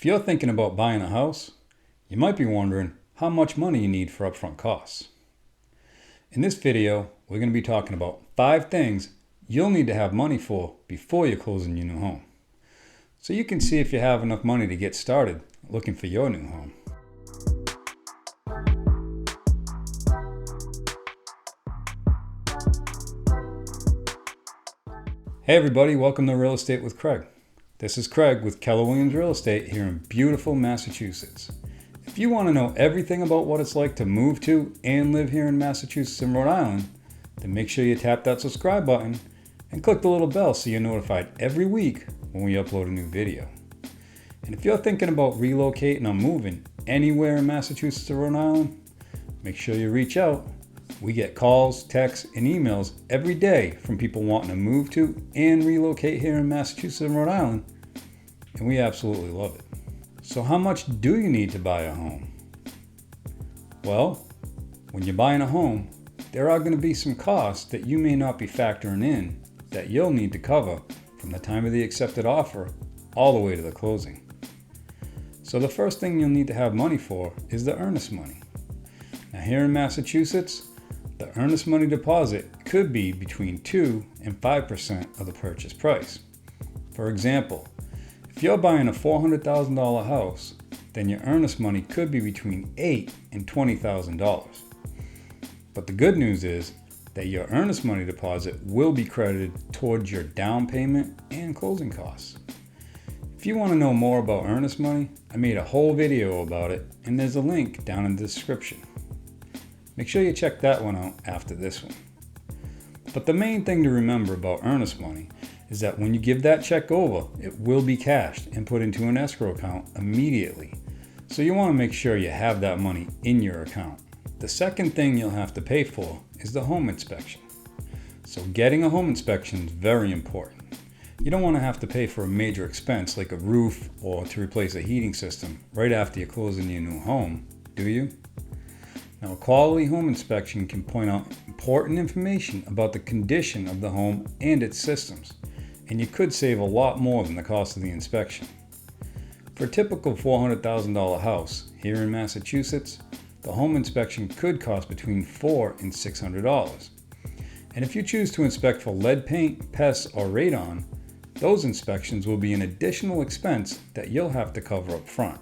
If you're thinking about buying a house, you might be wondering how much money you need for upfront costs. In this video, we're going to be talking about 5 things you'll need to have money for before you close on your new home, so you can see if you have enough money to get started looking for your new home. Hey everybody, welcome to Real Estate with Craig. This is Craig with Keller Williams Real Estate here in beautiful Massachusetts. If you want to know everything about what it's like to move to and live here in Massachusetts and Rhode Island, then make sure you tap that subscribe button and click the little bell so you're notified every week when we upload a new video. And if you're thinking about relocating or moving anywhere in Massachusetts or Rhode Island, make sure you reach out. We get calls, texts, and emails every day from people wanting to move to and relocate here in Massachusetts and Rhode Island, and we absolutely love it. So how much do you need to buy a home? Well, when you're buying a home, there are going to be some costs that you may not be factoring in that you'll need to cover from the time of the accepted offer all the way to the closing. So the first thing you'll need to have money for is the earnest money. Now here in Massachusetts, the earnest money deposit could be between 2 and 5% of the purchase price. For example, if you're buying a $400,000 house, then your earnest money could be between $8,000 and $20,000. But the good news is that your earnest money deposit will be credited towards your down payment and closing costs. If you want to know more about earnest money, I made a whole video about it, and there's a link down in the description. Make sure you check that one out after this one. But the main thing to remember about earnest money is that when you give that check over, it will be cashed and put into an escrow account immediately. So you want to make sure you have that money in your account. The second thing you'll have to pay for is the home inspection. So getting a home inspection is very important. You don't want to have to pay for a major expense like a roof or to replace a heating system right after you close in your new home, do you? Now, a quality home inspection can point out important information about the condition of the home and its systems, and you could save a lot more than the cost of the inspection. For a typical $400,000 house here in Massachusetts, the home inspection could cost between $400 and $600. And if you choose to inspect for lead paint, pests, or radon, those inspections will be an additional expense that you'll have to cover up front.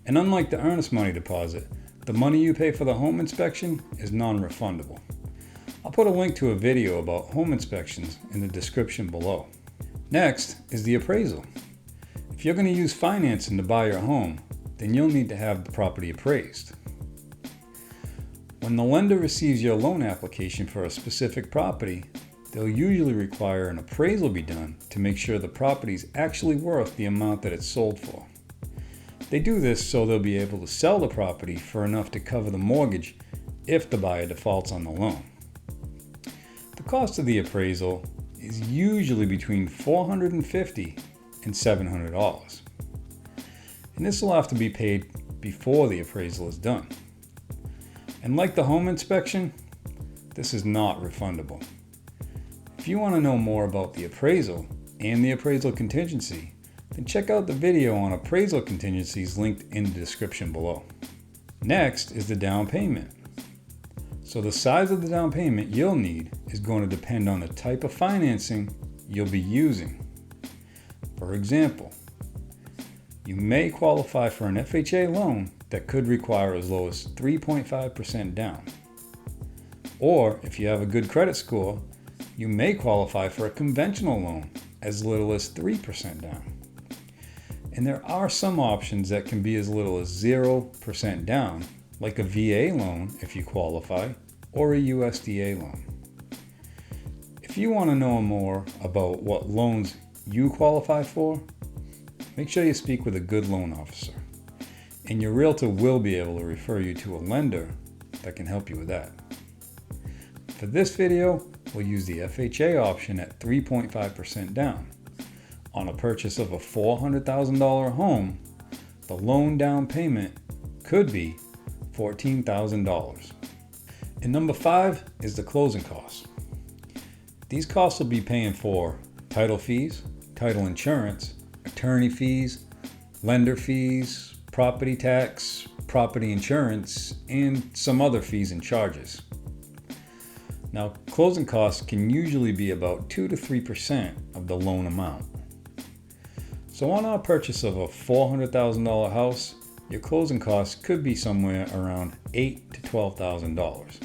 And unlike the earnest money deposit, the money you pay for the home inspection is non-refundable. I'll put a link to a video about home inspections in the description below. Next is the appraisal. If you're going to use financing to buy your home, then you'll need to have the property appraised. When the lender receives your loan application for a specific property, they'll usually require an appraisal be done to make sure the property is actually worth the amount that it's sold for. They do this so they'll be able to sell the property for enough to cover the mortgage if the buyer defaults on the loan. The cost of the appraisal is usually between $450 and $700. And this will have to be paid before the appraisal is done. And like the home inspection, this is not refundable. If you want to know more about the appraisal and the appraisal contingency, then check out the video on appraisal contingencies linked in the description below. Next is the down payment. So the size of the down payment you'll need is going to depend on the type of financing you'll be using. For example, you may qualify for an FHA loan that could require as low as 3.5% down. Or if you have a good credit score, you may qualify for a conventional loan as little as 3% down. And there are some options that can be as little as 0% down, like a VA loan if you qualify, or a USDA loan. If you want to know more about what loans you qualify for, make sure you speak with a good loan officer. And your realtor will be able to refer you to a lender that can help you with that. For this video, we'll use the FHA option at 3.5% down. On a purchase of a $400,000 home, the loan down payment could be $14,000. And number 5 is the closing costs. These costs will be paying for title fees, title insurance, attorney fees, lender fees, property tax, property insurance, and some other fees and charges. Now, closing costs can usually be about 2 to 3% of the loan amount. So on our purchase of a $400,000 house, your closing costs could be somewhere around $8,000 to $12,000.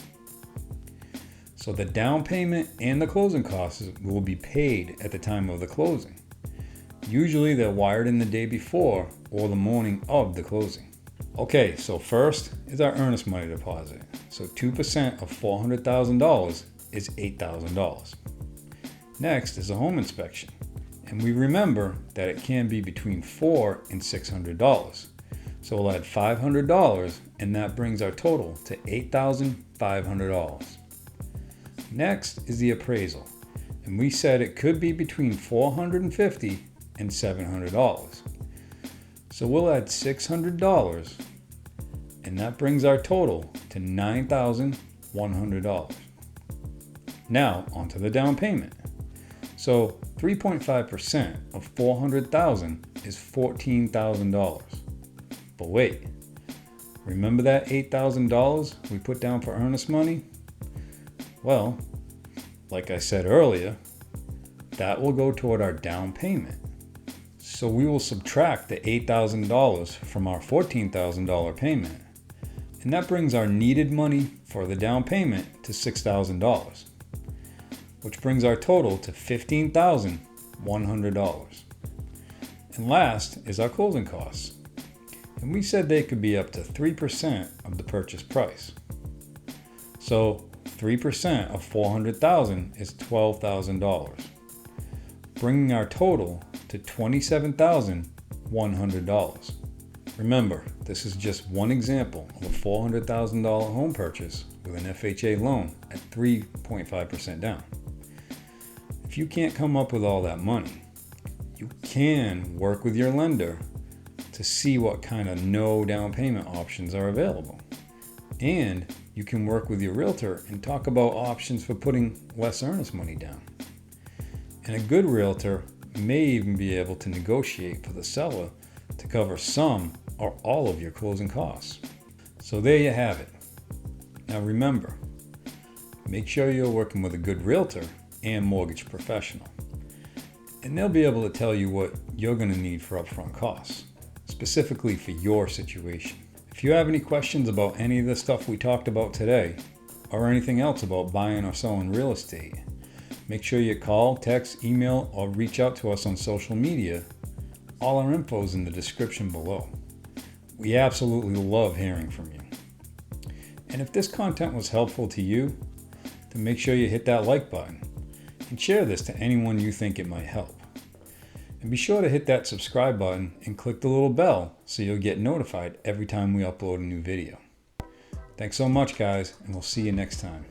So the down payment and the closing costs will be paid at the time of the closing. Usually they're wired in the day before or the morning of the closing. Okay, so first is our earnest money deposit. So 2% of $400,000 is $8,000. Next is a home inspection. And we remember that it can be between $400 and $600. So we'll add $500 and that brings our total to $8,500. Next is the appraisal. And we said it could be between $450 and $700. So we'll add $600 and that brings our total to $9,100. Now onto the down payment. So 3.5% of $400,000 is $14,000. But wait, remember that $8,000 we put down for earnest money? Well, like I said earlier, that will go toward our down payment. So we will subtract the $8,000 from our $14,000 payment. And that brings our needed money for the down payment to $6,000, which brings our total to $15,100. And last is our closing costs. And we said they could be up to 3% of the purchase price. So 3% of $400,000 is $12,000, bringing our total to $27,100. Remember, this is just one example of a $400,000 home purchase with an FHA loan at 3.5% down. If you can't come up with all that money, you can work with your lender to see what kind of no down payment options are available. And you can work with your realtor and talk about options for putting less earnest money down. And a good realtor may even be able to negotiate for the seller to cover some or all of your closing costs. So there you have it. Now remember, make sure you're working with a good realtor and mortgage professional. And they'll be able to tell you what you're going to need for upfront costs, specifically for your situation. If you have any questions about any of the stuff we talked about today, or anything else about buying or selling real estate, make sure you call, text, email, or reach out to us on social media. All our info is in the description below. We absolutely love hearing from you. And if this content was helpful to you, then make sure you hit that like button and share this to anyone you think it might help. And be sure to hit that subscribe button and click the little bell so you'll get notified every time we upload a new video. Thanks so much, guys, and we'll see you next time.